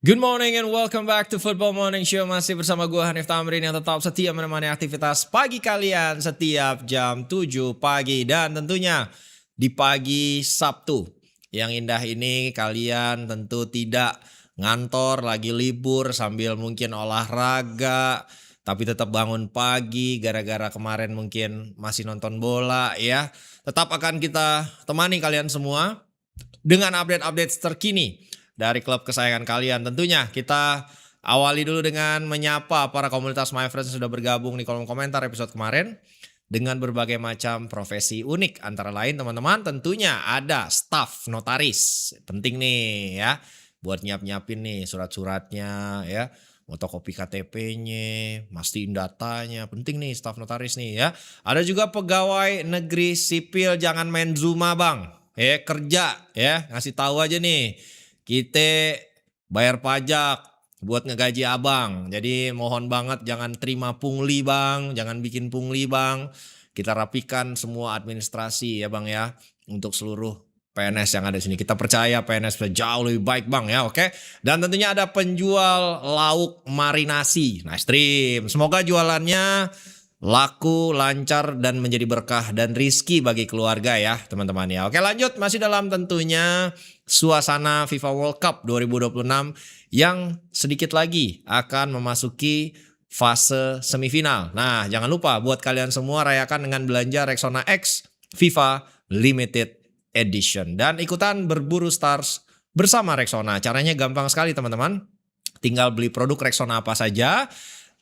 Good morning and welcome back to Football Morning Show. Masih bersama gue Hanif Tamrin yang tetap setia menemani aktivitas pagi kalian setiap jam 7 pagi. Dan tentunya di pagi Sabtu yang indah ini kalian tentu tidak ngantor, lagi libur sambil mungkin olahraga. Tapi tetap bangun pagi gara-gara kemarin mungkin masih nonton bola ya. Tetap akan kita temani kalian semua dengan update-update terkini dari klub kesayangan kalian. Tentunya kita awali dulu dengan menyapa para komunitas My Friends yang sudah bergabung di kolom komentar episode kemarin dengan berbagai macam profesi unik. Antara lain teman-teman tentunya ada staff notaris. Penting nih ya buat nyiapin nih surat-suratnya ya. Fotokopi KTP-nya, mastiin datanya, penting nih staf notaris nih ya. Ada juga pegawai negeri sipil, jangan main Zuma bang. Kerja ya, ngasih tahu aja nih. Kita bayar pajak buat ngegaji abang. Jadi mohon banget jangan terima pungli bang, jangan bikin pungli bang. Kita rapikan semua administrasi ya bang ya untuk seluruh PNS yang ada di sini. Kita percaya PNS jauh lebih baik bang ya, oke. Dan tentunya ada penjual lauk marinasi, nice dream. Semoga jualannya laku, lancar, dan menjadi berkah dan rizki bagi keluarga ya teman-teman ya. Oke lanjut, masih dalam tentunya suasana FIFA World Cup 2026 yang sedikit lagi akan memasuki fase semifinal. Nah jangan lupa buat kalian semua rayakan dengan belanja Rexona X FIFA Limited Edition. Dan ikutan berburu stars bersama Rexona. Caranya gampang sekali teman-teman. Tinggal beli produk Rexona apa saja.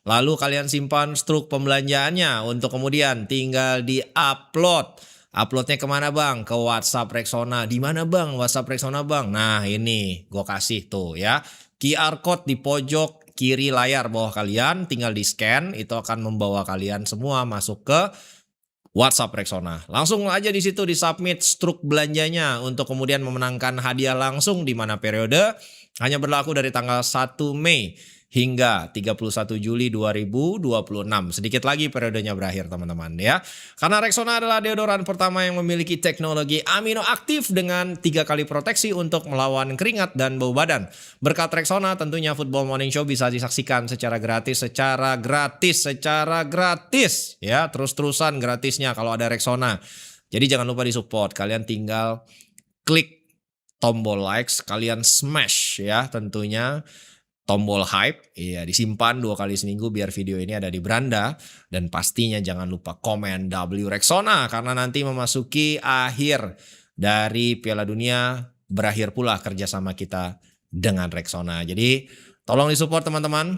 Lalu kalian simpan struk pembelanjaannya untuk kemudian tinggal di-upload. Uploadnya kemana bang? Ke WhatsApp Rexona. Di mana bang? WhatsApp Rexona bang. Nah ini gue kasih tuh ya. QR code di pojok kiri layar bawah kalian. Tinggal di scan. Itu akan membawa kalian semua masuk ke WhatsApp Rexona. Langsung aja di situ disubmit struk belanjanya untuk kemudian memenangkan hadiah langsung di mana periode hanya berlaku dari tanggal 1 Mei hingga 31 Juli 2026. Sedikit lagi periodenya berakhir teman-teman ya. Karena Rexona adalah deodoran pertama yang memiliki teknologi amino aktif dengan 3 kali proteksi untuk melawan keringat dan bau badan. Berkat Rexona tentunya Football Morning Show bisa disaksikan secara gratis ya. Terus-terusan gratisnya kalau ada Rexona. Jadi jangan lupa disupport. Kalian tinggal klik tombol likes, kalian smash ya tentunya tombol hype, iya disimpan 2 kali seminggu biar video ini ada di beranda. Dan pastinya jangan lupa komen W Rexona karena nanti memasuki akhir dari Piala Dunia, berakhir pula kerjasama kita dengan Rexona. Jadi tolong disupport teman-teman.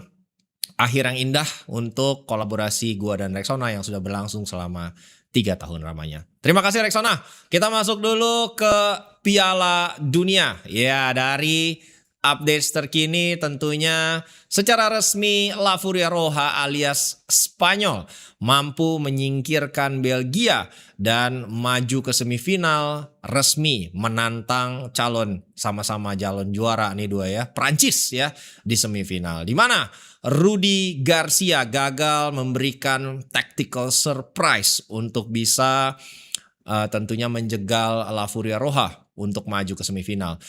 Akhir yang indah untuk kolaborasi gua dan Rexona yang sudah berlangsung selama 3 tahun lamanya. Terima kasih Rexona. Kita masuk dulu ke Piala Dunia. Ya dari update terkini tentunya secara resmi La Furia Roja alias Spanyol mampu menyingkirkan Belgia dan maju ke semifinal resmi menantang sama-sama calon juara nih dua ya, Prancis ya di semifinal. Di mana Rudi Garcia gagal memberikan tactical surprise untuk bisa tentunya menjegal La Furia Roja untuk maju ke semifinal.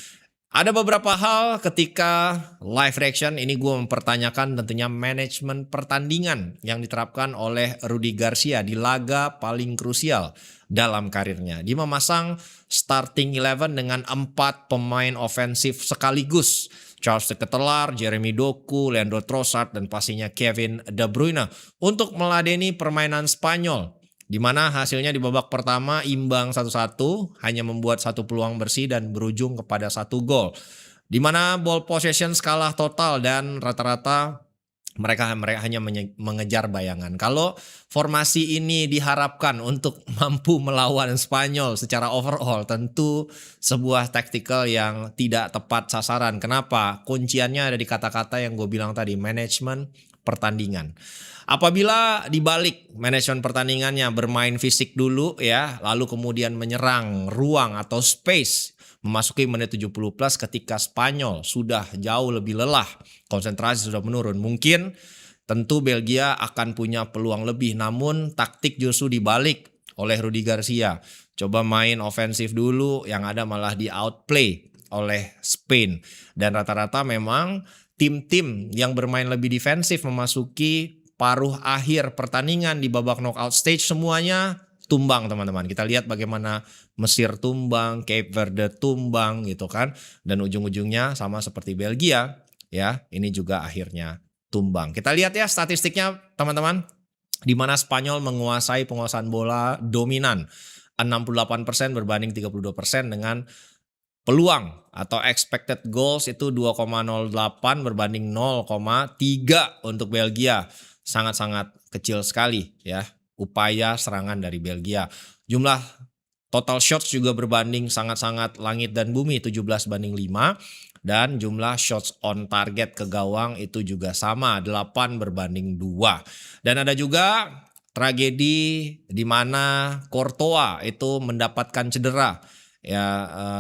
Ada beberapa hal ketika live reaction ini gue mempertanyakan tentunya manajemen pertandingan yang diterapkan oleh Rudi Garcia di laga paling krusial dalam karirnya. Dia memasang starting 11 dengan 4 pemain ofensif sekaligus. Charles de Ketelaar, Jeremy Doku, Leandro Trossard, dan pastinya Kevin De Bruyne untuk meladeni permainan Spanyol. Di mana hasilnya di babak pertama imbang 1-1, hanya membuat 1 peluang bersih dan berujung kepada 1 gol. Di mana ball possession kalah total dan rata-rata mereka hanya mengejar bayangan. Kalau formasi ini diharapkan untuk mampu melawan Spanyol secara overall, tentu sebuah tactical yang tidak tepat sasaran. Kenapa? Kunciannya ada di kata-kata yang gue bilang tadi, manajemen pertandingan. Apabila dibalik manajemen pertandingannya bermain fisik dulu ya, lalu kemudian menyerang ruang atau space memasuki menit 70 plus ketika Spanyol sudah jauh lebih lelah, konsentrasi sudah menurun, mungkin tentu Belgia akan punya peluang lebih, namun taktik justru dibalik oleh Rudi Garcia. Coba main ofensif dulu, yang ada malah di outplay oleh Spain. Dan rata-rata memang tim-tim yang bermain lebih defensif memasuki paruh akhir pertandingan di babak knockout stage semuanya tumbang teman-teman. Kita lihat bagaimana Mesir tumbang, Cape Verde tumbang gitu kan. Dan ujung-ujungnya sama seperti Belgia ya, ini juga akhirnya tumbang. Kita lihat ya statistiknya teman-teman. Di mana Spanyol menguasai penguasaan bola dominan 68% berbanding 32% dengan peluang atau expected goals itu 2,08 berbanding 0,3 untuk Belgia. Sangat-sangat kecil sekali ya upaya serangan dari Belgia. Jumlah total shots juga berbanding sangat-sangat langit dan bumi 17 banding 5. Dan jumlah shots on target ke gawang itu juga sama 8 berbanding 2. Dan ada juga tragedi di mana Courtois itu mendapatkan cedera ya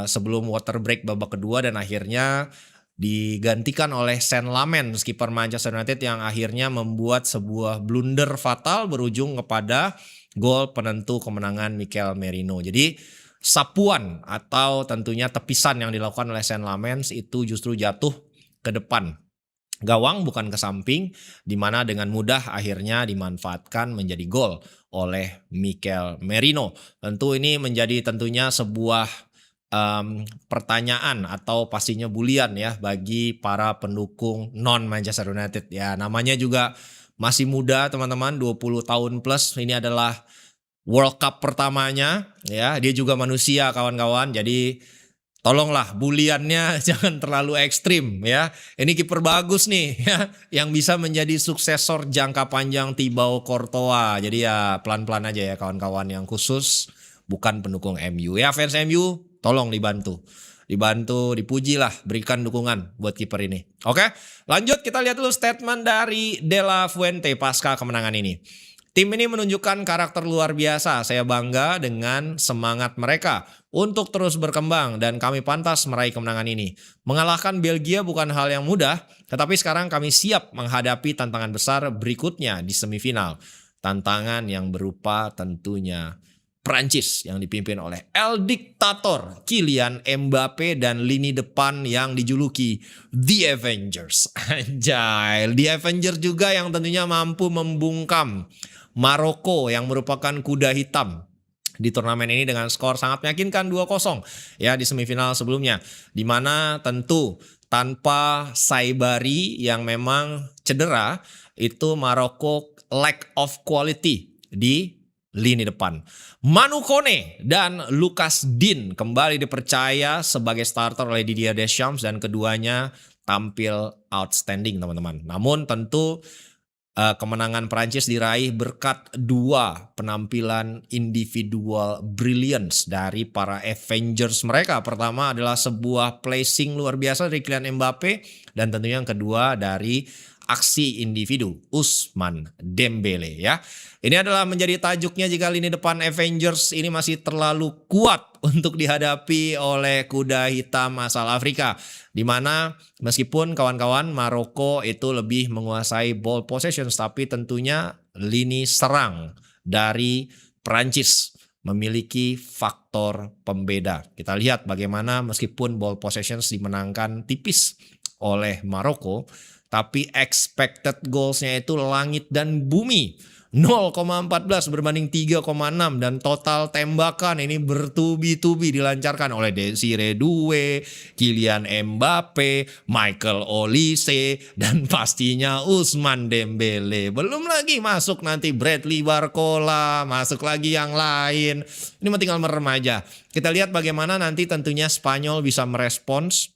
sebelum water break babak kedua dan akhirnya digantikan oleh Saint-Maximin skipper Manchester United yang akhirnya membuat sebuah blunder fatal berujung kepada gol penentu kemenangan Mikel Merino. Jadi sapuan atau tentunya tepisan yang dilakukan oleh Saint-Maximin itu justru jatuh ke depan gawang bukan ke samping, di mana dengan mudah akhirnya dimanfaatkan menjadi gol oleh Mikel Merino. Tentu ini menjadi tentunya sebuah pertanyaan atau pastinya bulian ya bagi para pendukung non Manchester United ya. Namanya juga masih muda teman-teman, 20 tahun plus. Ini adalah World Cup pertamanya ya. Dia juga manusia kawan-kawan. Jadi tolonglah buliannya jangan terlalu ekstrim ya. Ini kiper bagus nih ya yang bisa menjadi suksesor jangka panjang Thibaut Courtois. Jadi ya pelan-pelan aja ya kawan-kawan yang khusus bukan pendukung MU. Ya fans MU tolong dibantu, dipuji lah, berikan dukungan buat kiper ini. Oke, lanjut kita lihat dulu statement dari De La Fuente pasca kemenangan ini. Tim ini menunjukkan karakter luar biasa. Saya bangga dengan semangat mereka untuk terus berkembang dan kami pantas meraih kemenangan ini. Mengalahkan Belgia bukan hal yang mudah, tetapi sekarang kami siap menghadapi tantangan besar berikutnya di semifinal. Tantangan yang berupa tentunya Prancis yang dipimpin oleh El Dictator Kylian Mbappe dan lini depan yang dijuluki The Avengers. Anjay, The Avengers juga yang tentunya mampu membungkam Maroko yang merupakan kuda hitam di turnamen ini dengan skor sangat meyakinkan 2-0 ya di semifinal sebelumnya, di mana tentu tanpa Saibari yang memang cedera, itu Maroko lack of quality di lini depan. Manu Kone dan Lucas Digne kembali dipercaya sebagai starter oleh Didier Deschamps dan keduanya tampil outstanding teman-teman. Namun tentu kemenangan Prancis diraih berkat dua penampilan individual brilliance dari para Avengers mereka. Pertama adalah sebuah placing luar biasa dari Kylian Mbappe dan tentunya yang kedua dari aksi individu Ousmane Dembele ya. Ini adalah menjadi tajuknya jika lini depan Avengers ini masih terlalu kuat untuk dihadapi oleh kuda hitam asal Afrika. Di mana meskipun kawan-kawan Maroko itu lebih menguasai ball possession, tapi tentunya lini serang dari Prancis memiliki faktor pembeda. Kita lihat bagaimana meskipun ball possessions dimenangkan tipis oleh Maroko, tapi expected goalsnya itu langit dan bumi. 0,14 berbanding 3,6 dan total tembakan ini bertubi-tubi dilancarkan oleh Desire Doué, Kylian Mbappe, Michael Olise dan pastinya Ousmane Dembele. Belum lagi masuk nanti Bradley Barcola, masuk lagi yang lain. Ini tinggal merem aja. Kita lihat bagaimana nanti tentunya Spanyol bisa merespons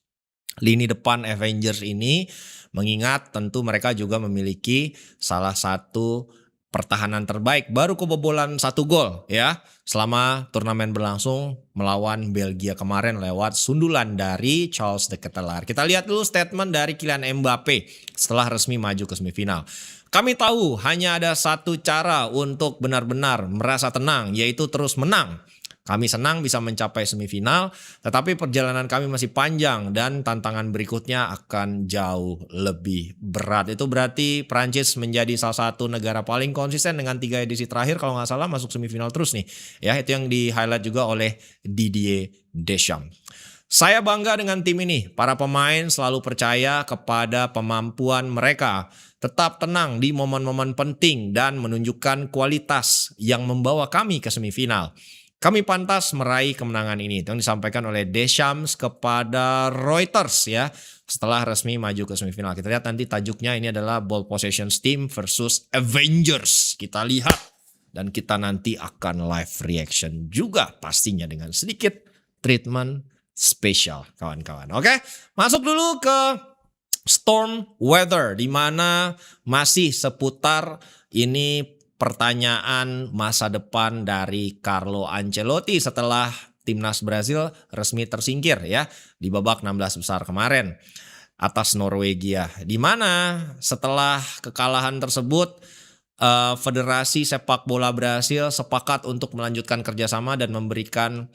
lini depan Avengers ini, mengingat tentu mereka juga memiliki salah satu pertahanan terbaik, baru kebobolan 1 gol ya selama turnamen berlangsung melawan Belgia kemarin lewat sundulan dari Charles de Ketelaere. Kita lihat dulu statement dari Kylian Mbappe setelah resmi maju ke semifinal. Kami tahu hanya ada satu cara untuk benar-benar merasa tenang, yaitu terus menang. Kami senang bisa mencapai semifinal, tetapi perjalanan kami masih panjang dan tantangan berikutnya akan jauh lebih berat. Itu berarti Prancis menjadi salah satu negara paling konsisten dengan 3 edisi terakhir kalau nggak salah masuk semifinal terus nih. Ya, itu yang di highlight juga oleh Didier Deschamps. Saya bangga dengan tim ini. Para pemain selalu percaya kepada kemampuan mereka. Tetap tenang di momen-momen penting dan menunjukkan kualitas yang membawa kami ke semifinal. Kami pantas meraih kemenangan ini. Itu yang disampaikan oleh Deschamps kepada Reuters ya. Setelah resmi maju ke semifinal. Kita lihat nanti tajuknya ini adalah Ball Possessions Team versus Avengers. Kita lihat dan kita nanti akan live reaction juga pastinya dengan sedikit treatment spesial kawan-kawan. Oke, masuk dulu ke storm weather di mana masih seputar ini pertanyaan masa depan dari Carlo Ancelotti setelah timnas Brazil resmi tersingkir ya di babak 16 besar kemarin atas Norwegia. Di mana setelah kekalahan tersebut Federasi Sepak Bola Brasil sepakat untuk melanjutkan kerjasama dan memberikan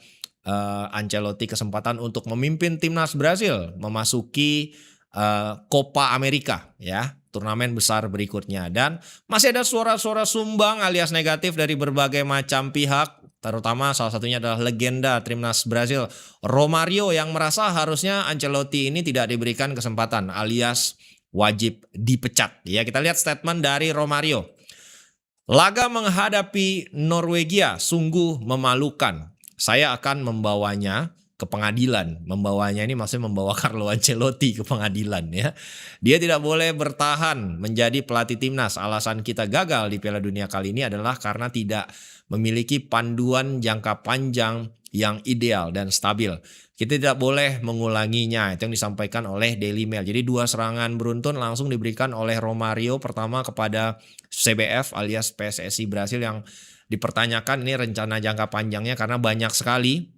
Ancelotti kesempatan untuk memimpin timnas Brazil memasuki Copa America ya, turnamen besar berikutnya. Dan masih ada suara-suara sumbang alias negatif dari berbagai macam pihak, terutama salah satunya adalah legenda timnas Brazil Romario yang merasa harusnya Ancelotti ini tidak diberikan kesempatan alias wajib dipecat. Ya, kita lihat statement dari Romario. Laga menghadapi Norwegia sungguh memalukan. Saya akan membawanya ke pengadilan. Membawanya ini maksudnya membawa Carlo Ancelotti ke pengadilan ya. Dia tidak boleh bertahan menjadi pelatih timnas. Alasan kita gagal di Piala Dunia kali ini adalah karena tidak memiliki panduan jangka panjang yang ideal dan stabil. Kita tidak boleh mengulanginya. Itu yang disampaikan oleh Daily Mail. Jadi 2 serangan beruntun langsung diberikan oleh Romario. Pertama kepada CBF alias PSSI Brasil yang dipertanyakan ini rencana jangka panjangnya karena banyak sekali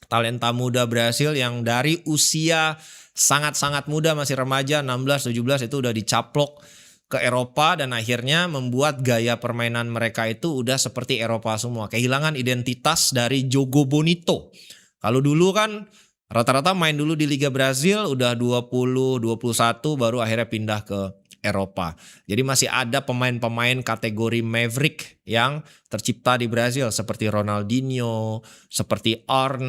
talenta muda Brasil yang dari usia sangat-sangat muda, masih remaja 16-17 itu udah dicaplok ke Eropa dan akhirnya membuat gaya permainan mereka itu udah seperti Eropa semua. Kehilangan identitas dari Jogo Bonito. Kalau dulu kan rata-rata main dulu di Liga Brazil udah 20-21 baru akhirnya pindah ke Eropa. Jadi masih ada pemain-pemain kategori Maverick yang tercipta di Brazil seperti Ronaldinho, seperti R9,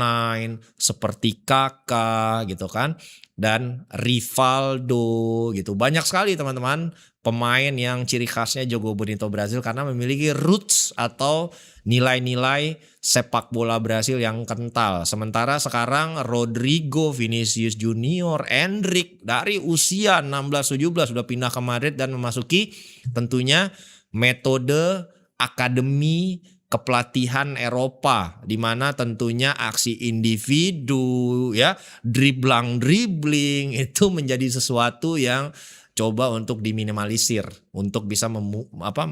seperti Kaká gitu kan, dan Rivaldo gitu. Banyak sekali teman-teman pemain yang ciri khasnya Jogo Bonito Brazil karena memiliki roots atau nilai-nilai sepak bola Brasil yang kental. Sementara sekarang Rodrigo, Vinicius Junior, Endrick dari usia 16-17 sudah pindah ke Madrid dan memasuki tentunya metode akademi kepelatihan Eropa di mana tentunya aksi individu ya, dribbling itu menjadi sesuatu yang coba untuk diminimalisir untuk bisa memindahkan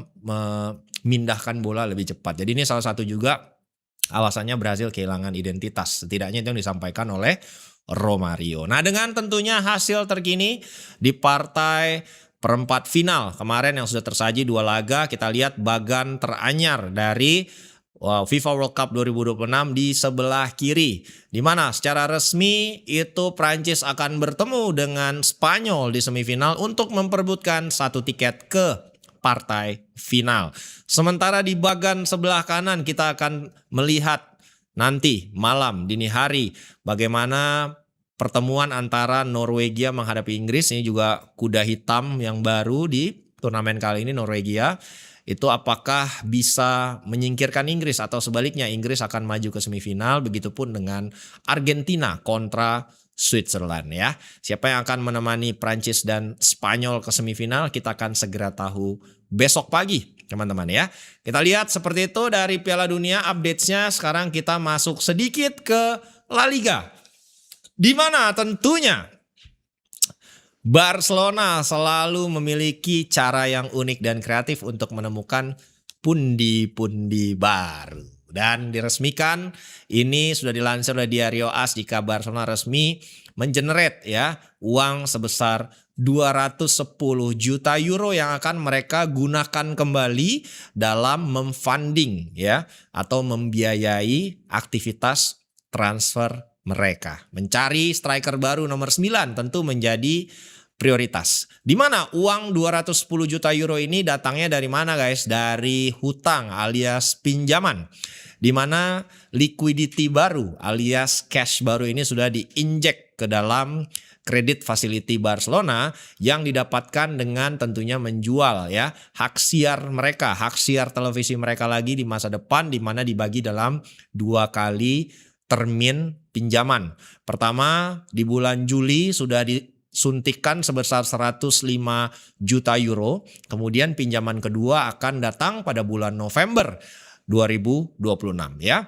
bola lebih cepat. Jadi ini salah satu juga alasannya Brazil kehilangan identitas. Setidaknya itu yang disampaikan oleh Romario. Nah, dengan tentunya hasil terkini di partai perempat final kemarin yang sudah tersaji 2 laga, kita lihat bagan teranyar dari FIFA World Cup 2026 di sebelah kiri, di mana secara resmi itu Prancis akan bertemu dengan Spanyol di semifinal untuk memperebutkan 1 tiket ke partai final. Sementara di bagan sebelah kanan kita akan melihat nanti malam dini hari bagaimana pertemuan antara Norwegia menghadapi Inggris. Ini juga kuda hitam yang baru di turnamen kali ini Norwegia. Itu apakah bisa menyingkirkan Inggris atau sebaliknya Inggris akan maju ke semifinal. Begitupun dengan Argentina kontra Switzerland ya. Siapa yang akan menemani Prancis dan Spanyol ke semifinal kita akan segera tahu besok pagi teman-teman ya. Kita lihat seperti itu dari Piala Dunia update-nya. Sekarang kita masuk sedikit ke La Liga, di mana tentunya Barcelona selalu memiliki cara yang unik dan kreatif untuk menemukan pundi-pundi baru. Dan diresmikan, ini sudah dilansir oleh Diario AS jika Barcelona resmi mengenerate ya uang sebesar 210 juta euro yang akan mereka gunakan kembali dalam memfunding ya atau membiayai aktivitas transfer mereka. Mencari striker baru nomor 9 tentu menjadi prioritas. Di mana uang 210 juta euro ini datangnya dari mana guys? Dari hutang alias pinjaman. di mana liquidity baru alias cash baru ini sudah diinjek ke dalam kredit facility Barcelona yang didapatkan dengan tentunya menjual ya hak siar mereka, hak siar televisi mereka lagi di masa depan, di mana dibagi dalam 2 kali termin pinjaman. Pertama di bulan Juli sudah disuntikan sebesar 105 juta euro. Kemudian pinjaman kedua akan datang pada bulan November 2026 ya.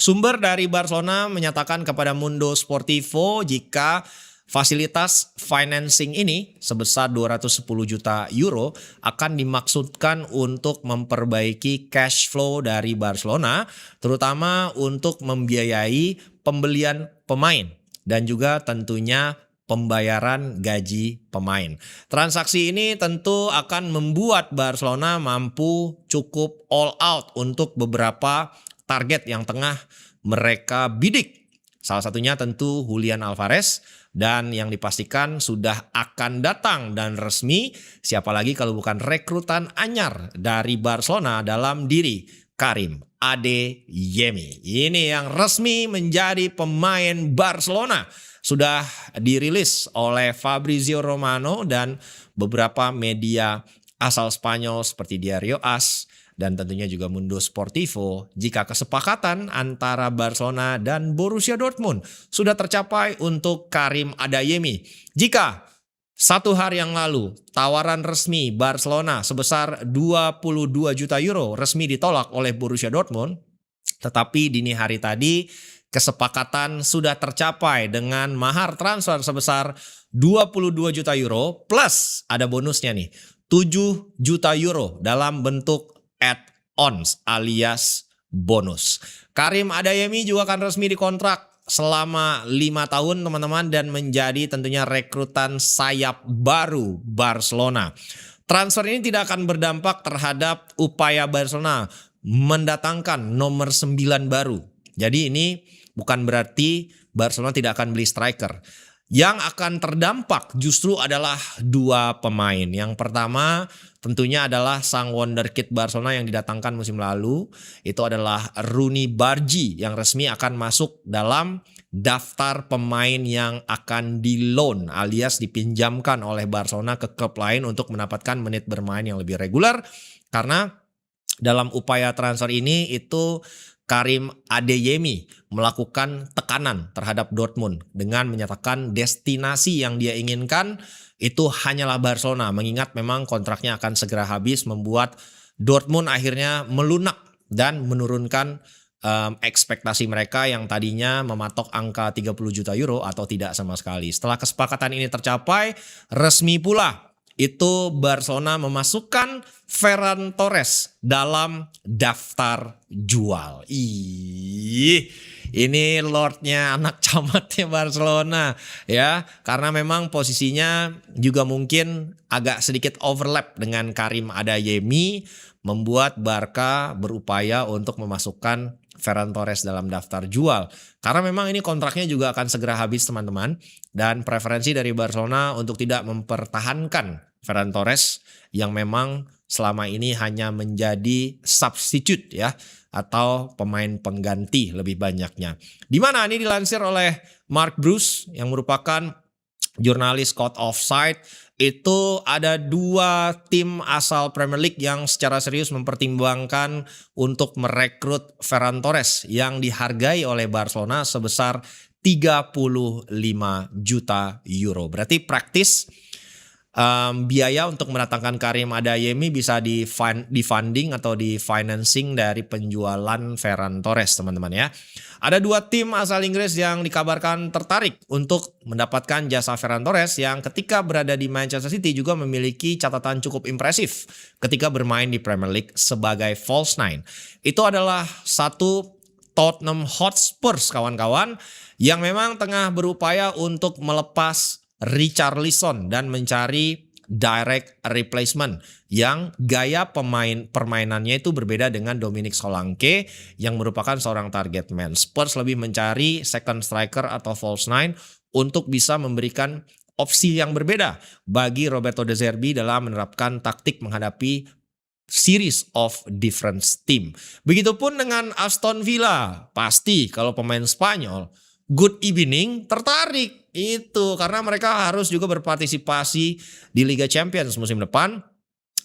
Sumber dari Barcelona menyatakan kepada Mundo Sportivo jika fasilitas financing ini sebesar 210 juta euro akan dimaksudkan untuk memperbaiki cash flow dari Barcelona, terutama untuk membiayai pembelian pemain dan juga tentunya pembayaran gaji pemain. Transaksi ini tentu akan membuat Barcelona mampu cukup all out untuk beberapa target yang tengah mereka bidik. Salah satunya tentu Julian Alvarez, dan yang dipastikan sudah akan datang dan resmi, siapa lagi kalau bukan rekrutan anyar dari Barcelona dalam diri Karim Adeyemi. Ini yang resmi menjadi pemain Barcelona. Sudah dirilis oleh Fabrizio Romano dan beberapa media asal Spanyol seperti Diario AS dan tentunya juga Mundo Sportivo jika kesepakatan antara Barcelona dan Borussia Dortmund sudah tercapai untuk Karim Adeyemi. Jika 1 hari yang lalu tawaran resmi Barcelona sebesar 22 juta euro resmi ditolak oleh Borussia Dortmund, tetapi dini hari tadi kesepakatan sudah tercapai dengan mahar transfer sebesar 22 juta euro plus ada bonusnya nih 7 juta euro dalam bentuk add-ons alias bonus. Karim Adeyemi juga akan resmi dikontrak selama 5 tahun teman-teman dan menjadi tentunya rekrutan sayap baru Barcelona. Transfer ini tidak akan berdampak terhadap upaya Barcelona mendatangkan nomor 9 baru. Jadi ini bukan berarti Barcelona tidak akan beli striker. Yang akan terdampak justru adalah 2 pemain. Yang pertama tentunya adalah sang wonderkid Barcelona yang didatangkan musim lalu. Itu adalah Rooney Bargi yang resmi akan masuk dalam daftar pemain yang akan di loan alias dipinjamkan oleh Barcelona ke klub lain untuk mendapatkan menit bermain yang lebih reguler. Karena dalam upaya transfer ini itu Karim Adeyemi melakukan tekanan terhadap Dortmund dengan menyatakan destinasi yang dia inginkan itu hanyalah Barcelona, mengingat memang kontraknya akan segera habis, membuat Dortmund akhirnya melunak dan menurunkan ekspektasi mereka yang tadinya mematok angka 30 juta euro atau tidak sama sekali. Setelah kesepakatan ini tercapai, resmi pula itu Barcelona memasukkan Ferran Torres dalam daftar jual. Ini lordnya anak camatnya Barcelona ya, karena memang posisinya juga mungkin agak sedikit overlap dengan Karim Adeyemi, membuat Barca berupaya untuk memasukkan Ferran Torres dalam daftar jual. Karena memang ini kontraknya juga akan segera habis teman-teman. Dan preferensi dari Barcelona untuk tidak mempertahankan Ferran Torres yang memang selama ini hanya menjadi substitute ya, atau pemain pengganti lebih banyaknya. Di mana ini dilansir oleh Mark Bruce yang merupakan jurnalis Code Offside, itu ada 2 tim asal Premier League yang secara serius mempertimbangkan untuk merekrut Ferran Torres yang dihargai oleh Barcelona sebesar 35 juta euro. Berarti praktis biaya untuk mendatangkan Karim Adeyemi bisa di-funding atau di-financing dari penjualan Ferran Torres teman-teman ya. Ada 2 tim asal Inggris yang dikabarkan tertarik untuk mendapatkan jasa Ferran Torres yang ketika berada di Manchester City juga memiliki catatan cukup impresif ketika bermain di Premier League sebagai false nine. Itu adalah satu Tottenham Hotspur kawan-kawan yang memang tengah berupaya untuk melepas Richarlison dan mencari direct replacement yang gaya permainannya itu berbeda dengan Dominic Solanke yang merupakan seorang target man. Spurs lebih mencari second striker atau false nine untuk bisa memberikan opsi yang berbeda bagi Roberto De Zerbi dalam menerapkan taktik menghadapi series of different team. Begitupun dengan Aston Villa. Pasti kalau pemain Spanyol, good evening, tertarik. Itu karena mereka harus juga berpartisipasi di Liga Champions musim depan.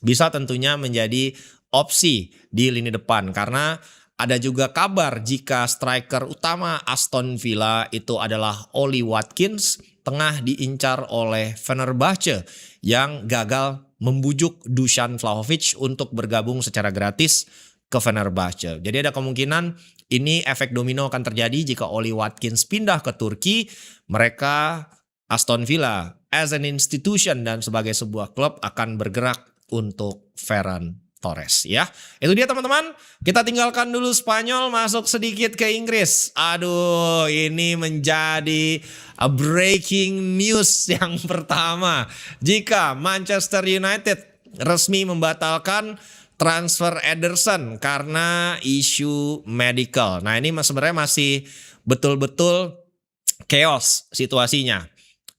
Bisa tentunya menjadi opsi di lini depan. Karena ada juga kabar jika striker utama Aston Villa itu adalah Oli Watkins tengah diincar oleh Fenerbahce yang gagal membujuk Dusan Vlahovic untuk bergabung secara gratis ke Fenerbahce. Jadi ada kemungkinan ini efek domino akan terjadi jika Oli Watkins pindah ke Turki. Mereka Aston Villa as an institution dan sebagai sebuah klub akan bergerak untuk Ferran Torres ya. Itu dia teman-teman. Kita tinggalkan dulu Spanyol, masuk sedikit ke Inggris. Aduh, ini menjadi breaking news yang pertama. Jika Manchester United resmi membatalkan transfer Ederson karena isu medical. Nah, ini sebenarnya masih betul-betul chaos situasinya.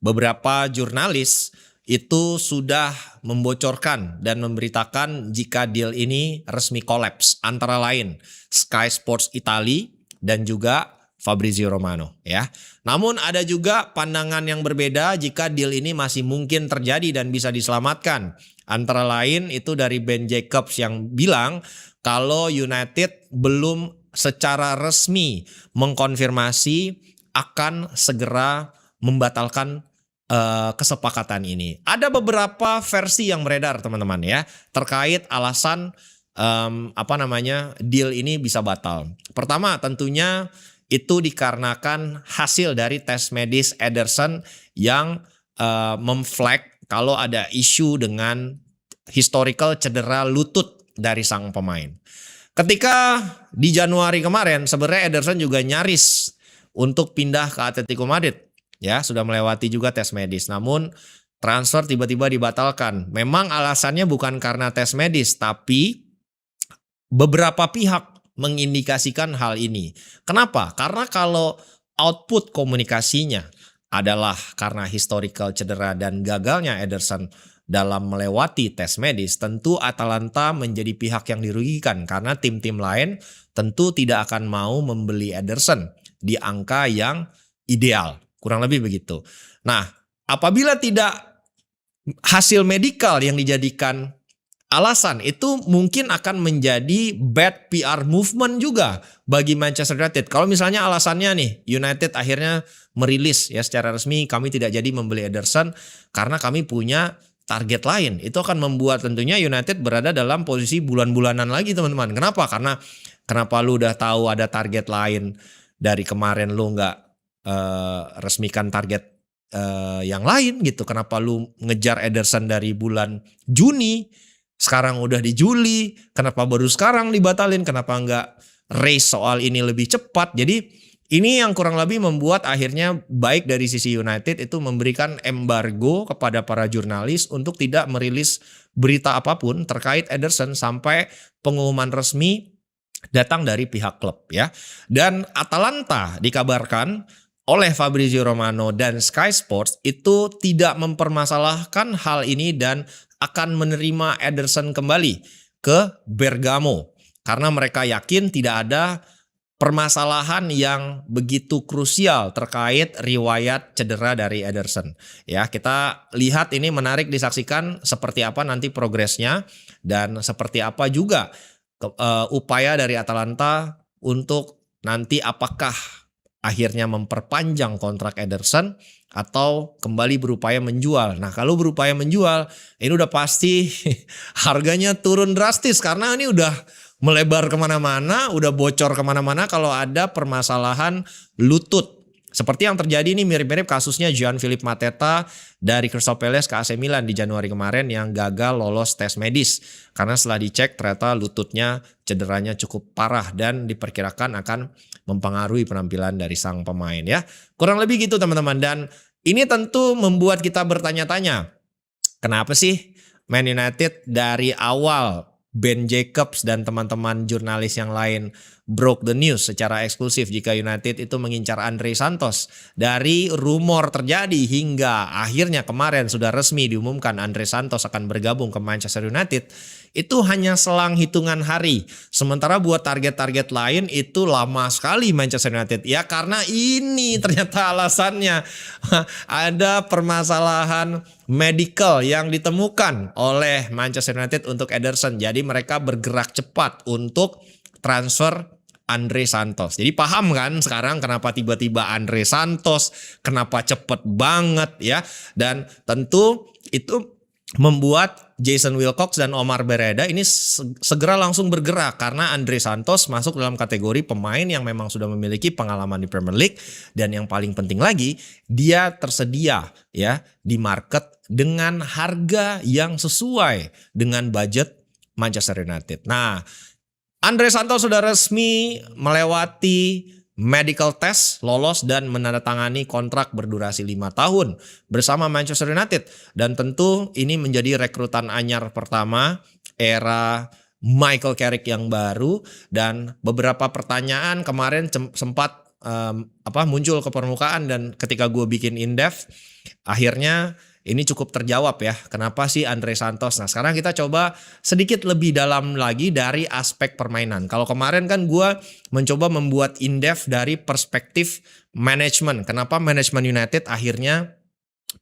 Beberapa jurnalis itu sudah membocorkan dan memberitakan jika deal ini resmi kolaps, antara lain Sky Sports Italia dan juga Fabrizio Romano ya. Namun ada juga pandangan yang berbeda jika deal ini masih mungkin terjadi dan bisa diselamatkan. Antara lain itu dari Ben Jacobs yang bilang kalau United belum secara resmi mengkonfirmasi akan segera membatalkan kesepakatan ini. Ada beberapa versi yang beredar teman-teman ya terkait alasan deal ini bisa batal. Pertama tentunya itu dikarenakan hasil dari tes medis Ederson yang memflag kalau ada isu dengan historical cedera lutut dari sang pemain. Ketika di Januari kemarin sebenarnya Ederson juga nyaris untuk pindah ke Atletico Madrid. Ya, sudah melewati juga tes medis. Namun transfer tiba-tiba dibatalkan. Memang alasannya bukan karena tes medis, tapi beberapa pihak mengindikasikan hal ini. Kenapa? Karena kalau output komunikasinya adalah karena historical cedera dan gagalnya Ederson dalam melewati tes medis, tentu Atalanta menjadi pihak yang dirugikan karena tim-tim lain tentu tidak akan mau membeli Ederson di angka yang ideal. Kurang lebih begitu. Nah, apabila tidak hasil medikal yang dijadikan alasan, itu mungkin akan menjadi bad PR movement juga bagi Manchester United. Kalau misalnya alasannya nih, United akhirnya merilis ya secara resmi kami tidak jadi membeli Ederson karena kami punya target lain. Itu akan membuat tentunya United berada dalam posisi bulan-bulanan lagi teman-teman. Kenapa? Karena kenapa lu udah tahu ada target lain dari kemarin lu nggak resmikan target yang lain gitu. Kenapa lu ngejar Ederson dari bulan Juni, sekarang udah di Juli, kenapa baru sekarang dibatalin, kenapa nggak race soal ini lebih cepat. Jadi ini yang kurang lebih membuat akhirnya baik dari sisi United itu memberikan embargo kepada para jurnalis untuk tidak merilis berita apapun terkait Ederson sampai pengumuman resmi datang dari pihak klub ya. Dan Atalanta dikabarkan oleh Fabrizio Romano dan Sky Sports itu tidak mempermasalahkan hal ini dan akan menerima Ederson kembali ke Bergamo karena mereka yakin tidak ada permasalahan yang begitu krusial terkait riwayat cedera dari Ederson. Ya, kita lihat ini menarik disaksikan seperti apa nanti progresnya dan seperti apa juga upaya dari Atalanta untuk nanti apakah akhirnya memperpanjang kontrak Ederson atau kembali berupaya menjual. Nah, kalau berupaya menjual, ini udah pasti harganya turun drastis karena ini udah melebar kemana-mana, udah bocor kemana-mana kalau ada permasalahan lutut. Seperti yang terjadi ini mirip-mirip kasusnya Jean-Philippe Mateta dari Crystal Palace ke AC Milan di Januari kemarin yang gagal lolos tes medis. Karena setelah dicek ternyata lututnya cederanya cukup parah dan diperkirakan akan mempengaruhi penampilan dari sang pemain ya. Kurang lebih gitu teman-teman, dan ini tentu membuat kita bertanya-tanya. Kenapa sih Man United dari awal Ben Jacobs dan teman-teman jurnalis yang lain broke the news secara eksklusif jika United itu mengincar Andre Santos. Dari rumor terjadi hingga akhirnya kemarin sudah resmi diumumkan Andre Santos akan bergabung ke Manchester United, itu hanya selang hitungan hari. Sementara buat target-target lain itu lama sekali Manchester United. Ya karena ini ternyata alasannya ada permasalahan medical yang ditemukan oleh Manchester United untuk Ederson. Jadi mereka bergerak cepat untuk transfer Andre Santos. Jadi paham kan sekarang kenapa tiba-tiba Andre Santos, kenapa cepet banget ya. Dan tentu itu membuat Jason Wilcox dan Omar Bereda ini segera langsung bergerak karena Andre Santos masuk dalam kategori pemain yang memang sudah memiliki pengalaman di Premier League, dan yang paling penting lagi dia tersedia ya di market dengan harga yang sesuai dengan budget Manchester United. Nah, Andre Santos sudah resmi melewati medical test, lolos dan menandatangani kontrak berdurasi 5 tahun bersama Manchester United. Dan tentu ini menjadi rekrutan anyar pertama era Michael Carrick yang baru, dan beberapa pertanyaan kemarin sempat muncul ke permukaan, dan ketika gue bikin in-depth akhirnya ini cukup terjawab ya. Kenapa sih Andre Santos? Nah sekarang kita coba sedikit lebih dalam lagi dari aspek permainan. Kalau kemarin kan gue mencoba membuat in-depth dari perspektif manajemen. Kenapa manajemen United akhirnya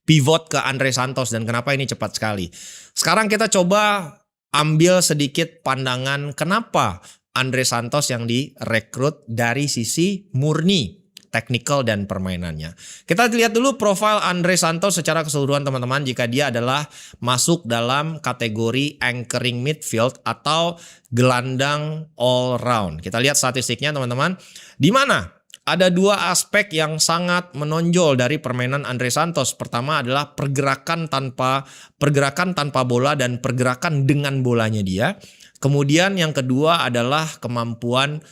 pivot ke Andre Santos dan kenapa ini cepat sekali. Sekarang kita coba ambil sedikit pandangan kenapa Andre Santos yang direkrut dari sisi murni teknikal dan permainannya. Kita lihat dulu profil Andre Santos secara keseluruhan teman-teman, jika dia adalah masuk dalam kategori anchoring midfield atau gelandang all round. Kita lihat statistiknya teman-teman, di mana ada dua aspek yang sangat menonjol dari permainan Andre Santos. Pertama adalah pergerakan tanpa bola dan pergerakan dengan bolanya dia. Kemudian yang kedua adalah kemampuan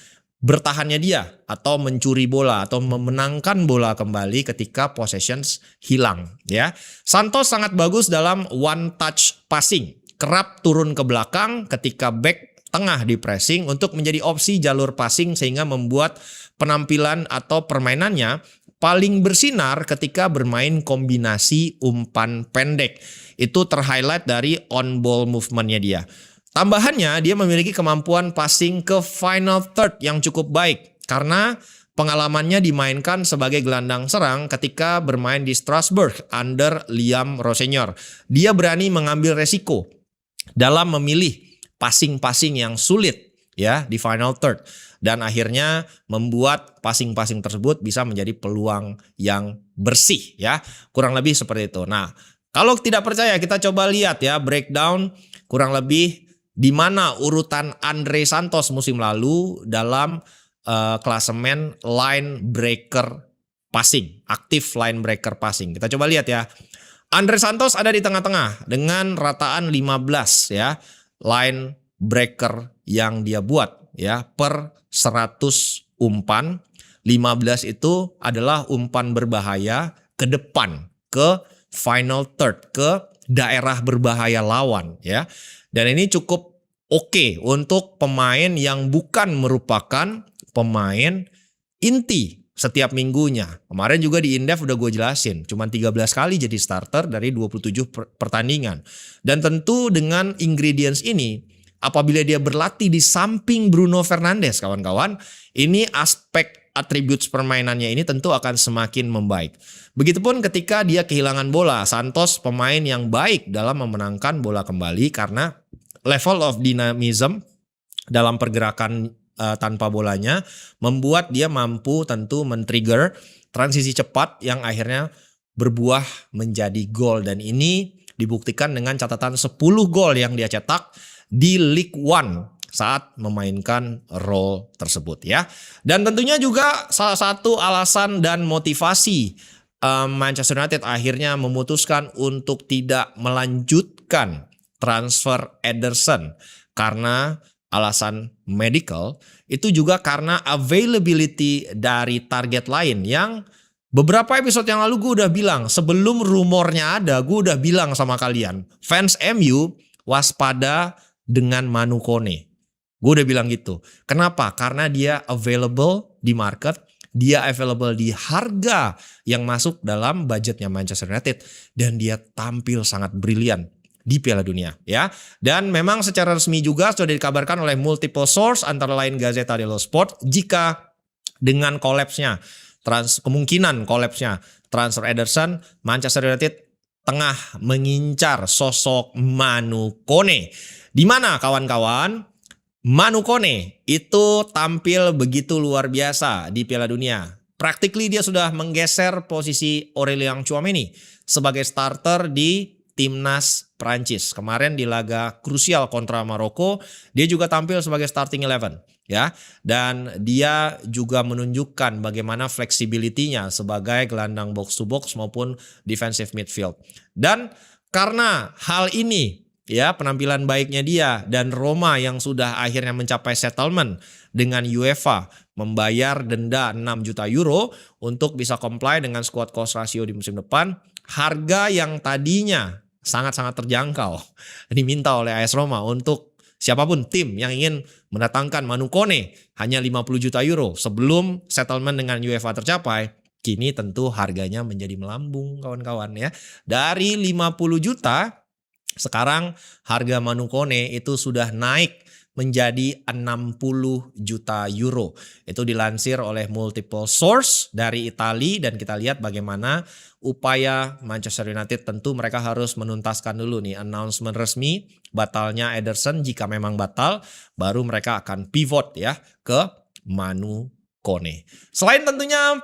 bertahannya dia atau mencuri bola atau memenangkan bola kembali ketika possessions hilang ya. Santos sangat bagus dalam one touch passing, kerap turun ke belakang ketika back tengah di pressing untuk menjadi opsi jalur passing, sehingga membuat penampilan atau permainannya paling bersinar ketika bermain kombinasi umpan pendek. Itu terhighlight dari on ball movementnya dia. Tambahannya, dia memiliki kemampuan passing ke final third yang cukup baik karena pengalamannya dimainkan sebagai gelandang serang ketika bermain di Strasbourg under Liam Rosseigneur. Dia berani mengambil resiko dalam memilih passing-passing yang sulit ya di final third, dan akhirnya membuat passing-passing tersebut bisa menjadi peluang yang bersih ya. Kurang lebih seperti itu. Nah, kalau tidak percaya kita coba lihat ya breakdown kurang lebih di mana urutan Andre Santos musim lalu dalam klasemen line breaker passing, aktif line breaker passing. Kita coba lihat ya. Andre Santos ada di tengah-tengah dengan rataan 15 ya line breaker yang dia buat ya per 100 umpan. 15 itu adalah umpan berbahaya ke depan, ke final third, ke daerah berbahaya lawan ya. Dan ini cukup oke untuk pemain yang bukan merupakan pemain inti setiap minggunya. Kemarin juga di in-depth udah gue jelasin, cuma 13 kali jadi starter dari 27 pertandingan. Dan tentu dengan ingredients ini, apabila dia berlatih di samping Bruno Fernandes kawan-kawan, ini aspek atribut permainannya ini tentu akan semakin membaik. Begitupun ketika dia kehilangan bola, Santos pemain yang baik dalam memenangkan bola kembali karena level of dynamism dalam pergerakan tanpa bolanya membuat dia mampu tentu men-trigger transisi cepat yang akhirnya berbuah menjadi gol, dan ini dibuktikan dengan catatan 10 gol yang dia cetak di League One saat memainkan role tersebut ya. Dan tentunya juga salah satu alasan dan motivasi Manchester United akhirnya memutuskan untuk tidak melanjutkan transfer Ederson karena alasan medical, itu juga karena availability dari target lain yang beberapa episode yang lalu gue udah bilang, sebelum rumornya ada gue udah bilang sama kalian, fans MU waspada dengan Manu Kone. Gue udah bilang gitu. Kenapa? Karena dia available di market, dia available di harga yang masuk dalam budgetnya Manchester United, dan dia tampil sangat brilian di Piala Dunia ya. Dan memang secara resmi juga sudah dikabarkan oleh multiple source antara lain Gazzetta dello Sport, jika dengan kemungkinan kolapsnya transfer Ederson, Manchester United tengah mengincar sosok Manu Kone. Di mana kawan-kawan, Manu Kone itu tampil begitu luar biasa di Piala Dunia. Practically dia sudah menggeser posisi Aurelien Tchouameni sebagai starter di timnas Prancis. Kemarin di laga krusial kontra Maroko, dia juga tampil sebagai starting 11 ya. Dan dia juga menunjukkan bagaimana fleksibilitinya sebagai gelandang box to box maupun defensive midfield. Dan karena hal ini ya, penampilan baiknya dia dan Roma yang sudah akhirnya mencapai settlement dengan UEFA membayar denda 6 juta euro untuk bisa comply dengan squad cost ratio di musim depan. Harga yang tadinya sangat-sangat terjangkau diminta oleh AS Roma untuk siapapun tim yang ingin mendatangkan Manu Kone hanya 50 juta euro sebelum settlement dengan UEFA tercapai. Kini tentu harganya menjadi melambung kawan-kawan ya. Dari 50 juta sekarang harga Manu Kone itu sudah naik menjadi 60 juta euro. Itu dilansir oleh multiple source dari Italia, dan kita lihat bagaimana upaya Manchester United. Tentu mereka harus menuntaskan dulu nih announcement resmi batalnya Ederson. Jika memang batal, baru mereka akan pivot ya ke Manu Kone. Selain tentunya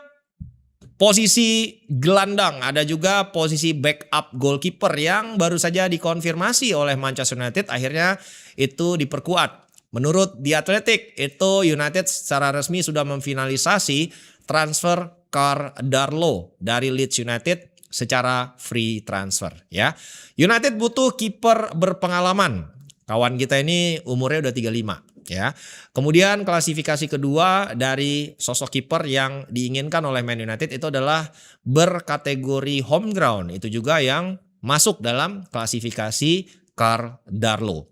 posisi gelandang, ada juga posisi backup goalkeeper yang baru saja dikonfirmasi oleh Manchester United. Akhirnya itu diperkuat. Menurut The Athletic, itu United secara resmi sudah memfinalisasi transfer Karl Darlow dari Leeds United secara free transfer ya. United butuh kiper berpengalaman. Kawan kita ini umurnya udah 35. Ya. Kemudian klasifikasi kedua dari sosok kiper yang diinginkan oleh Man United itu adalah berkategori home ground. Itu juga yang masuk dalam klasifikasi Karl Darlow.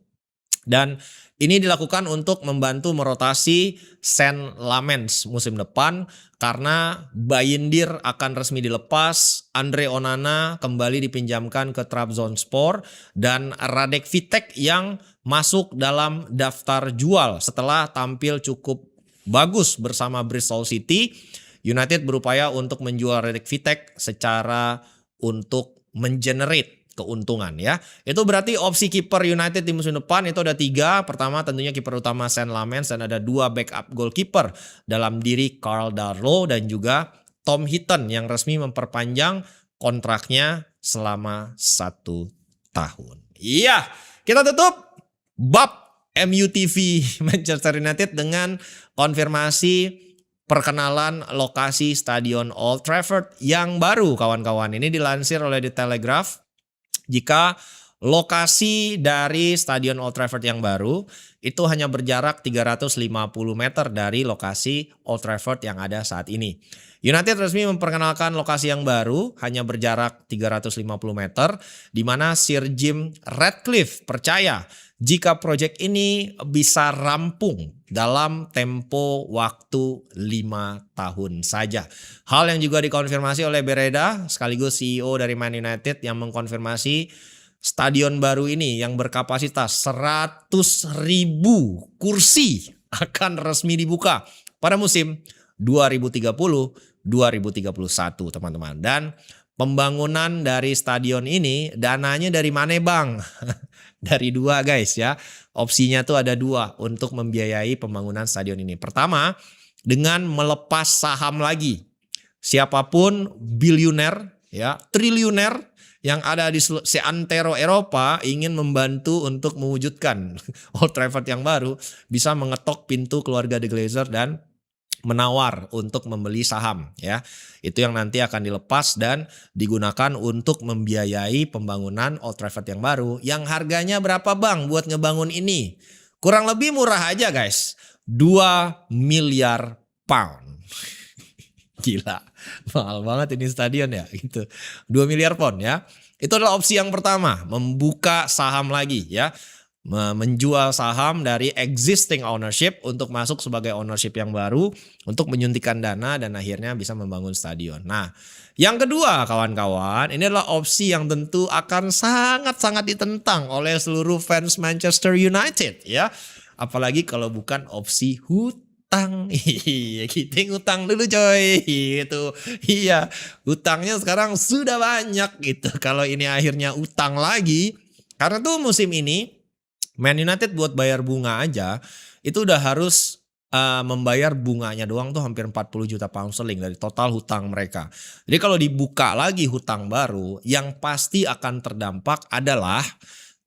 Dan ini dilakukan untuk membantu merotasi Saint Lamens musim depan karena Bayindir akan resmi dilepas, Andre Onana kembali dipinjamkan ke Trabzonspor, dan Radek Vitek yang masuk dalam daftar jual setelah tampil cukup bagus bersama Bristol City. United berupaya untuk menjual Radek Vitek secara untuk mengenerate keuntungan ya. Itu berarti opsi kiper United di musim depan itu ada 3. Pertama tentunya kiper utama Saint Lamens, dan ada 2 backup goalkeeper dalam diri Karl Darlow dan juga Tom Heaton yang resmi memperpanjang kontraknya selama 1 tahun. Iya, kita tutup bab MUTV Manchester United dengan konfirmasi perkenalan lokasi Stadion Old Trafford yang baru kawan-kawan. Ini dilansir oleh The Telegraph. Jika lokasi dari Stadion Old Trafford yang baru itu hanya berjarak 350 meter dari lokasi Old Trafford yang ada saat ini. United resmi memperkenalkan lokasi yang baru hanya berjarak 350 meter, di mana Sir Jim Ratcliffe percaya jika proyek ini bisa rampung dalam tempo waktu 5 tahun saja. Hal yang juga dikonfirmasi oleh Bereda sekaligus CEO dari Man United yang mengkonfirmasi stadion baru ini yang berkapasitas 100.000 kursi akan resmi dibuka pada musim 2030-2031 teman-teman. Dan pembangunan dari stadion ini dananya dari mana bang? Dari 2 guys ya. Opsinya tuh ada 2 untuk membiayai pembangunan stadion ini. Pertama, dengan melepas saham lagi. Siapapun bilioner ya, triliuner yang ada di seantero Eropa ingin membantu untuk mewujudkan Old Trafford yang baru, bisa mengetok pintu keluarga The Glazer dan menawar untuk membeli saham ya. Itu yang nanti akan dilepas dan digunakan untuk membiayai pembangunan Old Trafford yang baru, yang harganya berapa bang buat ngebangun ini? Kurang lebih murah aja guys, 2 miliar pound. Gila, mahal banget ini stadion ya gitu. 2 miliar pound ya. Itu adalah opsi yang pertama, membuka saham lagi ya. menjual saham dari existing ownership untuk masuk sebagai ownership yang baru untuk menyuntikkan dana dan akhirnya bisa membangun stadion. Nah, yang kedua kawan-kawan, ini adalah opsi yang tentu akan sangat-sangat ditentang oleh seluruh fans Manchester United ya. Apalagi kalau bukan opsi hutang. Iya, kita ngutang dulu coy. Gitu. Iya, hutangnya sekarang sudah banyak gitu. Kalau ini akhirnya utang lagi, karena tuh musim ini Man United buat bayar bunga aja itu udah harus membayar bunganya doang tuh hampir 40 juta pound sterling dari total hutang mereka. Jadi kalau dibuka lagi hutang baru, yang pasti akan terdampak adalah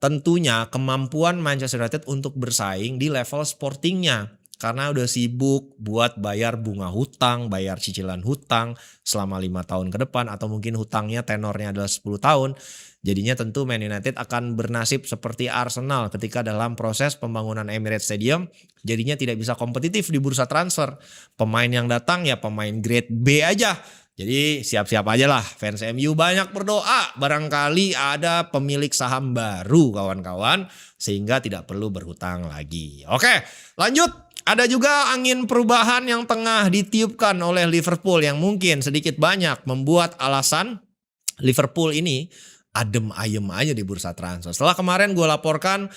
tentunya kemampuan Manchester United untuk bersaing di level sportingnya. Karena udah sibuk buat bayar bunga hutang, bayar cicilan hutang selama 5 tahun ke depan, atau mungkin hutangnya tenornya adalah 10 tahun. Jadinya tentu Man United akan bernasib seperti Arsenal ketika dalam proses pembangunan Emirates Stadium jadinya tidak bisa kompetitif di bursa transfer. Pemain yang datang ya pemain grade B aja. Jadi siap-siap aja lah fans MU banyak berdoa barangkali ada pemilik saham baru kawan-kawan sehingga tidak perlu berhutang lagi. Oke, lanjut. Ada juga angin perubahan yang tengah ditiupkan oleh Liverpool yang mungkin sedikit banyak membuat alasan Liverpool ini adem ayem aja di bursa transfer. Setelah kemarin gue laporkan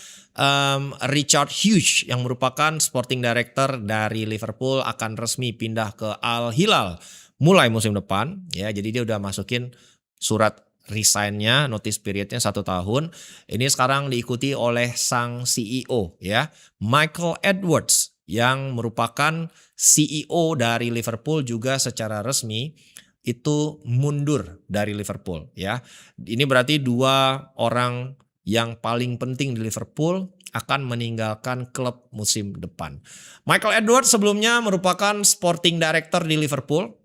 Richard Hughes yang merupakan sporting director dari Liverpool akan resmi pindah ke Al Hilal mulai musim depan ya. Jadi dia udah masukin surat resign-nya, notice period-nya 1 tahun. Ini sekarang diikuti oleh sang CEO ya, Michael Edwards yang merupakan CEO dari Liverpool juga secara resmi itu mundur dari Liverpool ya. Ini berarti 2 orang yang paling penting di Liverpool akan meninggalkan klub musim depan. Michael Edwards sebelumnya merupakan sporting director di Liverpool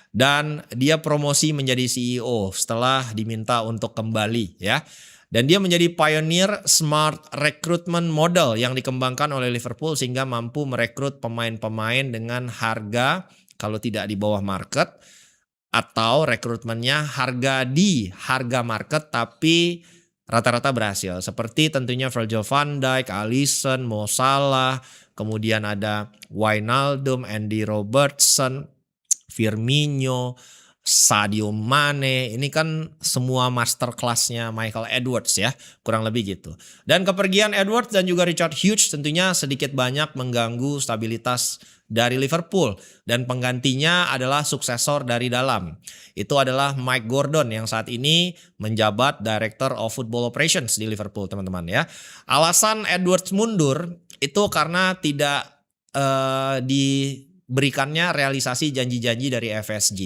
dan dia promosi menjadi CEO setelah diminta untuk kembali ya. Dan dia menjadi pioneer smart recruitment model yang dikembangkan oleh Liverpool sehingga mampu merekrut pemain-pemain dengan harga kalau tidak di bawah market atau rekrutmennya harga market tapi rata-rata berhasil. Seperti tentunya Virgil van Dijk, Alisson, Mo Salah, kemudian ada Wijnaldum, Andy Robertson, Firmino, Sadio Mane, ini kan semua masterclass-nya Michael Edwards ya, kurang lebih gitu. Dan kepergian Edwards dan juga Richard Hughes tentunya sedikit banyak mengganggu stabilitas dari Liverpool. Dan penggantinya adalah suksesor dari dalam. Itu adalah Mike Gordon yang saat ini menjabat Director of Football Operations di Liverpool teman-teman ya. Alasan Edwards mundur itu karena tidak diberikannya realisasi janji-janji dari FSG.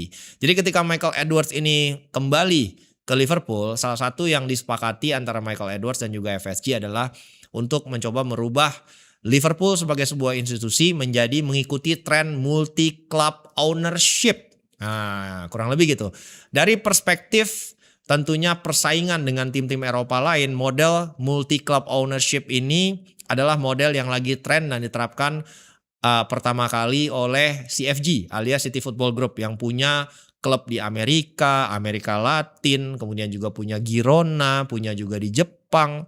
Jadi ketika Michael Edwards ini kembali ke Liverpool, salah satu yang disepakati antara Michael Edwards dan juga FSG adalah untuk mencoba merubah Liverpool sebagai sebuah institusi menjadi mengikuti tren multi-club ownership. Nah, kurang lebih gitu. Dari perspektif tentunya persaingan dengan tim-tim Eropa lain, model multi-club ownership ini adalah model yang lagi tren dan diterapkan pertama kali oleh CFG alias City Football Group yang punya klub di Amerika, Amerika Latin, kemudian juga punya Girona, punya juga di Jepang,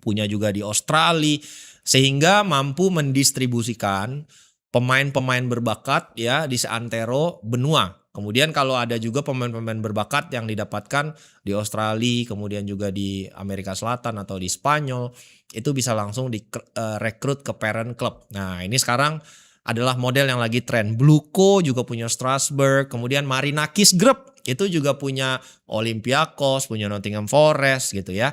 punya juga di Australia, sehingga mampu mendistribusikan pemain-pemain berbakat ya di seantero benua. Kemudian kalau ada juga pemain-pemain berbakat yang didapatkan di Australia, kemudian juga di Amerika Selatan atau di Spanyol, itu bisa langsung direkrut ke parent club. Nah ini sekarang adalah model yang lagi tren. Bluco juga punya Strasbourg, kemudian Marinakis Group itu juga punya Olympiakos, punya Nottingham Forest gitu ya.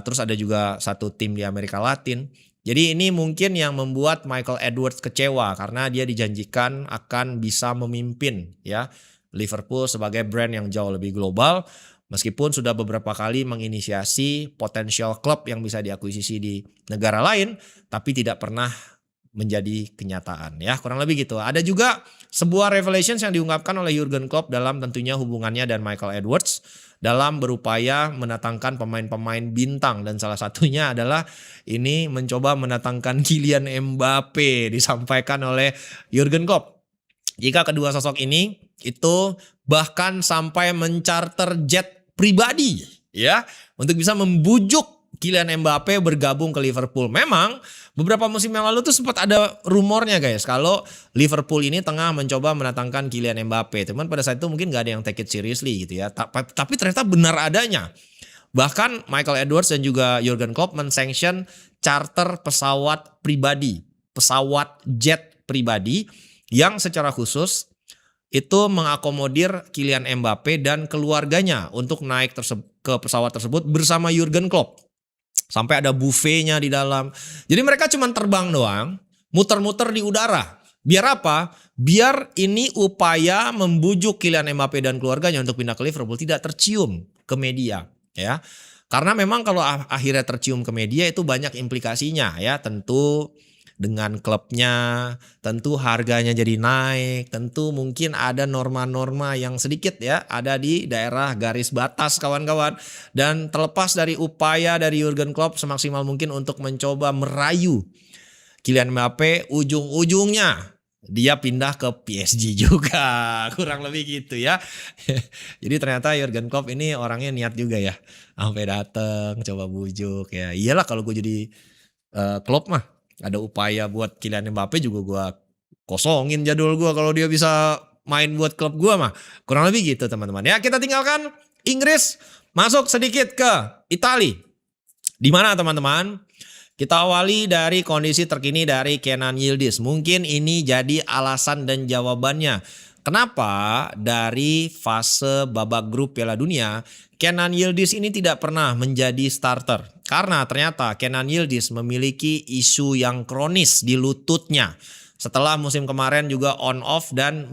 Terus ada juga satu tim di Amerika Latin. Jadi ini mungkin yang membuat Michael Edwards kecewa karena dia dijanjikan akan bisa memimpin ya Liverpool sebagai brand yang jauh lebih global. Meskipun sudah beberapa kali menginisiasi potensial klub yang bisa diakuisisi di negara lain, tapi tidak pernah menjadi kenyataan ya, kurang lebih gitu. Ada juga sebuah revelations yang diungkapkan oleh Jurgen Klopp dalam tentunya hubungannya dan Michael Edwards dalam berupaya mendatangkan pemain-pemain bintang, dan salah satunya adalah ini mencoba mendatangkan Kylian Mbappe, disampaikan oleh Jurgen Klopp. Jika kedua sosok ini itu bahkan sampai mencarter jet pribadi ya untuk bisa membujuk Kylian Mbappe bergabung ke Liverpool. Memang beberapa musim yang lalu tuh sempat ada rumornya guys, kalau Liverpool ini tengah mencoba mendatangkan Kylian Mbappe. Cuman pada saat itu mungkin gak ada yang take it seriously gitu ya. Tapi ternyata benar adanya. Bahkan Michael Edwards dan juga Jurgen Klopp mensanction charter pesawat pribadi, pesawat jet pribadi yang secara khusus itu mengakomodir Kylian Mbappe dan keluarganya untuk naik ke pesawat tersebut bersama Jurgen Klopp. Sampai ada buffetnya di dalam. Jadi mereka cuma terbang doang, muter-muter di udara. Biar apa? Biar ini upaya membujuk Kylian Mbappe dan keluarganya untuk pindah ke Liverpool tidak tercium ke media, ya. Karena memang kalau akhirnya tercium ke media itu banyak implikasinya, ya. Tentu dengan klubnya, tentu harganya jadi naik, tentu mungkin ada norma-norma yang sedikit ya ada di daerah garis batas kawan-kawan. Dan terlepas dari upaya dari Jurgen Klopp semaksimal mungkin untuk mencoba merayu Kylian Mbappe, ujung-ujungnya dia pindah ke PSG juga, kurang lebih gitu ya. Jadi ternyata Jurgen Klopp ini orangnya niat juga ya, sampai dateng coba bujuk ya. Iyalah kalau gue jadi Klopp mah ada upaya buat Kylian Mbappe juga gue kosongin jadwal gue kalau dia bisa main buat klub gue mah. Kurang lebih gitu teman-teman. Ya kita tinggalkan Inggris, masuk sedikit ke Italia. Di mana teman-teman? Kita awali dari kondisi terkini dari Kenan Yildiz. Mungkin ini jadi alasan dan jawabannya. Kenapa dari fase babak grup Piala Dunia Kenan Yildiz ini tidak pernah menjadi starter? Karena ternyata Kenan Yildiz memiliki isu yang kronis di lututnya. Setelah musim kemarin juga on off dan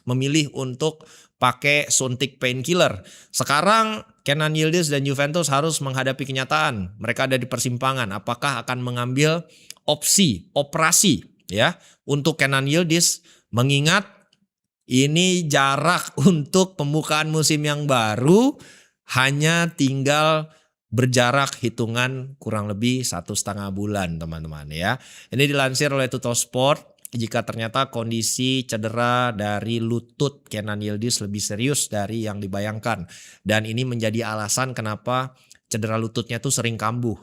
memilih untuk pakai suntik painkiller. Sekarang Kenan Yildiz dan Juventus harus menghadapi kenyataan. Mereka ada di persimpangan. Apakah akan mengambil opsi operasi ya untuk Kenan Yildiz, mengingat ini jarak untuk pembukaan musim yang baru hanya tinggal berjarak hitungan kurang lebih 1,5 bulan teman-teman ya. Ini dilansir oleh Tuttosport. Jika ternyata kondisi cedera dari lutut Kenan Yildiz lebih serius dari yang dibayangkan. Dan ini menjadi alasan kenapa cedera lututnya tuh sering kambuh.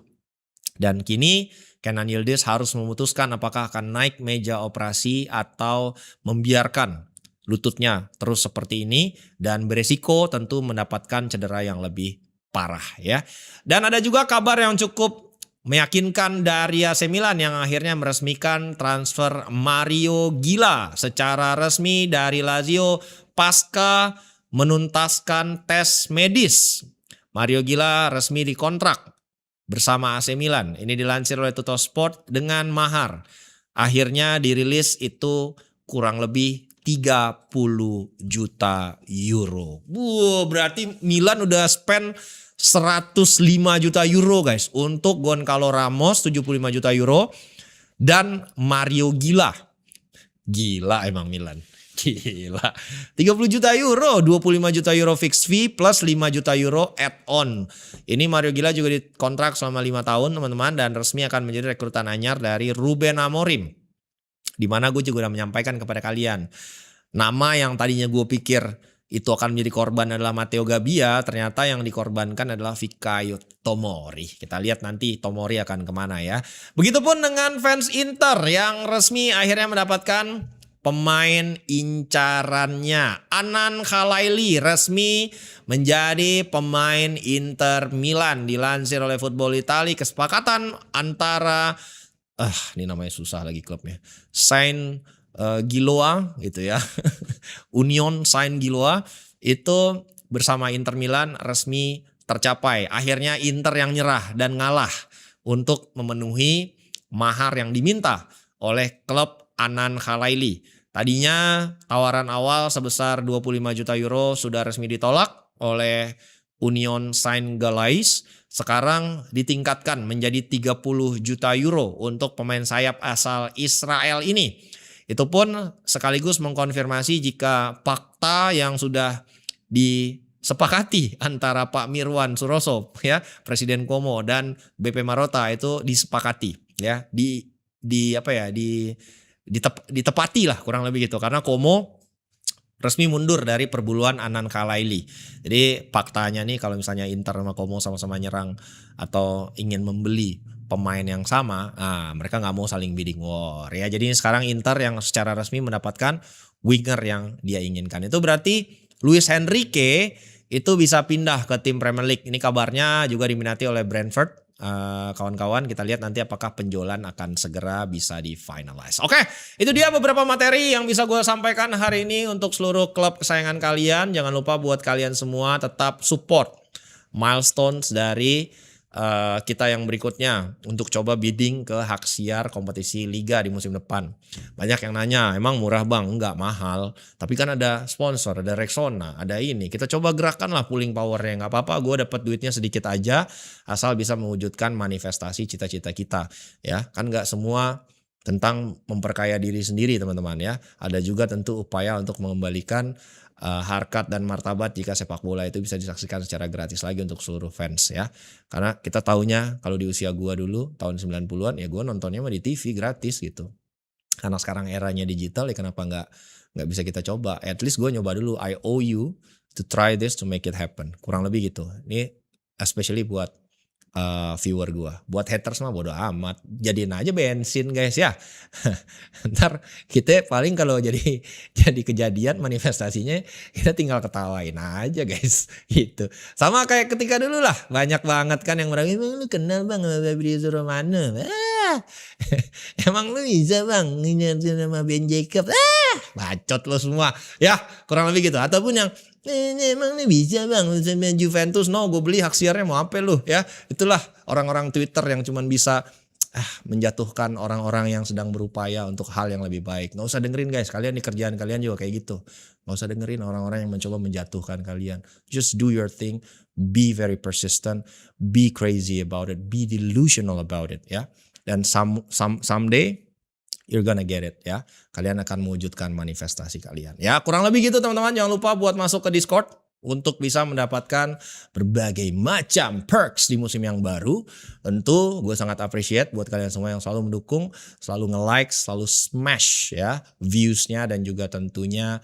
Dan kini Kenan Yildiz harus memutuskan apakah akan naik meja operasi atau membiarkan lututnya terus seperti ini. Dan beresiko tentu mendapatkan cedera yang lebih parah ya. Dan ada juga kabar yang cukup meyakinkan dari AC Milan yang akhirnya meresmikan transfer Mario Gila secara resmi dari Lazio pasca menuntaskan tes medis. Mario Gila resmi dikontrak bersama AC Milan. Ini dilansir oleh Tuttosport dengan mahar. Akhirnya dirilis itu kurang lebih 30 juta euro. Berarti Milan udah spend 105 juta euro guys untuk Goncalo Ramos 75 juta euro dan Mario Gila. Gila emang Milan. Gila. 30 juta euro, 25 juta euro fixed fee plus 5 juta euro add-on. Ini Mario Gila juga dikontrak selama 5 tahun teman-teman dan resmi akan menjadi rekrutan anyar dari Ruben Amorim. Dimana gue juga udah menyampaikan kepada kalian. Nama yang tadinya gue pikir itu akan menjadi korban adalah Matteo Gabbia, ternyata yang dikorbankan adalah Fikayo Tomori. Kita lihat nanti Tomori akan kemana ya. Begitupun dengan fans Inter yang resmi akhirnya mendapatkan pemain incarannya. Anand Khalaili resmi menjadi pemain Inter Milan. Dilansir oleh Football Italia, kesepakatan antara ini namanya susah lagi klubnya. Saint Giloa gitu ya. Union Saint Giloa itu bersama Inter Milan resmi tercapai. Akhirnya Inter yang nyerah dan ngalah untuk memenuhi mahar yang diminta oleh klub Anand Khalaili. Tadinya tawaran awal sebesar 25 juta euro sudah resmi ditolak oleh Union Saint Galais. Sekarang ditingkatkan menjadi 30 juta euro untuk pemain sayap asal Israel ini. Itu pun sekaligus mengkonfirmasi jika fakta yang sudah disepakati antara Pak Mirwan Suroso ya, Presiden Como dan BP Marotta itu disepakati ya, ditepati lah kurang lebih gitu, karena Como resmi mundur dari perburuan Anand Kalaili. Jadi faktanya nih kalau misalnya Inter sama Como sama-sama nyerang atau ingin membeli pemain yang sama, mereka nggak mau saling bidding war ya. Jadi sekarang Inter yang secara resmi mendapatkan winger yang dia inginkan. Itu berarti Luis Enrique itu bisa pindah ke tim Premier League. Ini kabarnya juga diminati oleh Brentford. Kawan-kawan, kita lihat nanti apakah penjualan akan segera bisa di finalize. Oke, itu dia beberapa materi yang bisa gue sampaikan hari ini untuk seluruh klub kesayangan kalian. Jangan lupa buat kalian semua tetap support milestones dari kita yang berikutnya untuk coba bidding ke hak siar kompetisi liga di musim depan. Banyak yang nanya, emang murah bang? Enggak, mahal. Tapi kan ada sponsor, ada Rexona, ada ini. Kita coba gerakan lah pooling powernya. Nggak apa-apa, gue dapat duitnya sedikit aja asal bisa mewujudkan manifestasi cita-cita kita. Ya, kan nggak semua tentang memperkaya diri sendiri teman-teman ya. Ada juga tentu upaya untuk mengembalikan harkat dan martabat jika sepak bola itu bisa disaksikan secara gratis lagi untuk seluruh fans ya. Karena kita taunya kalau di usia gua dulu tahun 90-an ya gua nontonnya mah di TV gratis gitu. Karena sekarang eranya digital ya kenapa nggak bisa kita coba. At least gua nyoba dulu. I owe you to try this to make it happen. Kurang lebih gitu. Ini especially buat viewer gue. Buat haters mah bodo amat. Jadiin aja bensin guys ya. Ntar kita paling kalau jadi kejadian manifestasinya kita tinggal ketawain aja guys. Gitu. Sama kayak ketika dulu lah. Banyak banget kan yang bilang, lu kenal bang sama Fabrizio Romano. Emang lu bisa bang ngingetin sama Ben Jacob. Bacot lo semua. Ya kurang lebih gitu. Ataupun yang emang nih bisa bang sama Juventus, no gue beli hak siarnya mau apa lu ya. Itulah orang-orang Twitter yang cuman bisa menjatuhkan orang-orang yang sedang berupaya untuk hal yang lebih baik. Gak usah dengerin guys, kalian di kerjaan kalian juga kayak gitu. Gak usah dengerin orang-orang yang mencoba menjatuhkan kalian. Just do your thing, be very persistent, be crazy about it, be delusional about it ya. Dan someday you're gonna get it ya. Kalian akan mewujudkan manifestasi kalian. Ya kurang lebih gitu teman-teman. Jangan lupa buat masuk ke Discord untuk bisa mendapatkan berbagai macam perks di musim yang baru. Tentu gue sangat appreciate buat kalian semua yang selalu mendukung, selalu nge-like, selalu smash ya viewsnya dan juga tentunya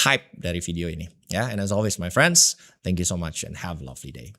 hype dari video ini. Ya, and as always my friends, thank you so much and have a lovely day.